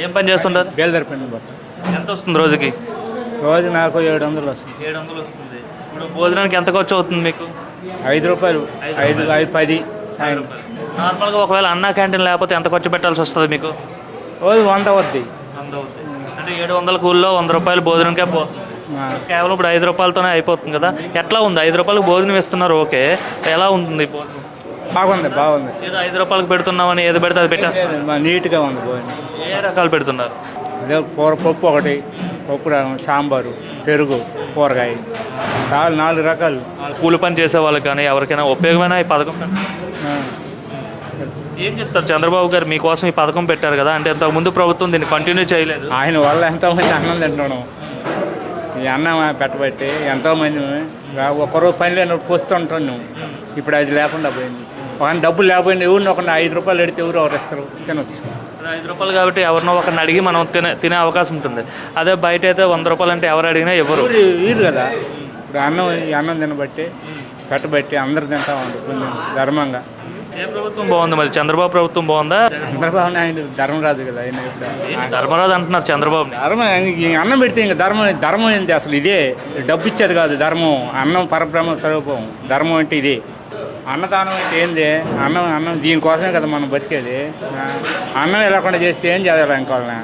ఏం పని చేస్తుంటారు? బేల్దారి పని పోతాం. ఎంత వస్తుంది రోజుకి? రోజు నాకు 700 వస్తుంది. 700 వస్తుంది. ఇప్పుడు భోజనానికి ఎంత ఖర్చు అవుతుంది మీకు? 5 రూపాయలు, 5, 10 సాయం. నార్మల్గా ఒకవేళ అన్నా క్యాంటీన్ లేకపోతే ఎంత ఖర్చు పెట్టాల్సి వస్తుంది మీకు? రోజు 100 అవుద్ది. అంటే 700 కూల్లో 100 రూపాయలు భోజనంకే పోతుంది. కేవలం ఇప్పుడు 5 రూపాయలతోనే అయిపోతుంది కదా. ఎట్లా ఉంది? 5 రూపాయలకు భోజనం ఇస్తున్నారు, ఓకే. ఎలా ఉంటుంది భోజనం? బాగుంది. ఏదో 5 రూపాయలకు పెడుతున్నామని ఏది పెడితే అది పెట్టేస్తారు. నీట్గా ఉంది భోజనం. ఏ రకాలు పెడుతున్నారు? అదే పప్పు ఒకటి, పప్పు సాంబారు, పెరుగు, కూరగాయ, చాలా 4 రకాలు. కూలి పని చేసే వాళ్ళకి కానీ ఎవరికైనా ఉపయోగమైన ఈ పథకం ఏం చెప్తారు? చంద్రబాబు గారు మీకోసం ఈ పథకం పెట్టారు కదా, అంటే ఇంతకుముందు ప్రభుత్వం దీన్ని కంటిన్యూ చేయలేదు. ఆయన వల్ల ఎంతోమంది అన్నం తింటున్నాం. ఈ అన్నం పెట్టబట్టి ఎంతోమంది ఒక్కరోజు పని లేనప్పుడు పోస్తుంటున్నాం. ఇప్పుడు అది లేకుండా పోయింది. ఒక డబ్బులు లేకపోయింది, ఎవరిని ఒక 5 రూపాయలు ఎడితే ఎవరు ఇస్తారు, తినొచ్చు. 5 రూపాయలు కాబట్టి ఎవరినో ఒకరిని అడిగి మనం తినే అవకాశం ఉంటుంది. అదే బయట అయితే 100 రూపాయలు అంటే ఎవరు అడిగినా ఎవరు వీరు కదా. ఇప్పుడు అన్నం తినబట్టి పెట్టబట్టి అందరు తింటా ఉంటారు కొంచెం ధర్మంగా. ఏ ప్రభుత్వం బాగుంది మరి? చంద్రబాబు ప్రభుత్వం బాగుందా? చంద్రబాబు ఆయన ధర్మరాజు కదా. ఆయన ధర్మరాజు అంటున్నారు చంద్రబాబు. అన్నం పెడితే ఇంకా ధర్మం ఏంటి అసలు? ఇదే డబ్బు ఇచ్చేది కాదు ధర్మం. అన్నం పరబ్రహ్మ స్వరూపం. ధర్మం అంటే ఇదే. అన్నదానం అంటే ఏంది? అన్నం దీనికోసమే కదా మనం బతికేది. అన్నం వెళ్ళకుండా చేస్తే ఏం చేయాలి ఇంకోళ్ళని?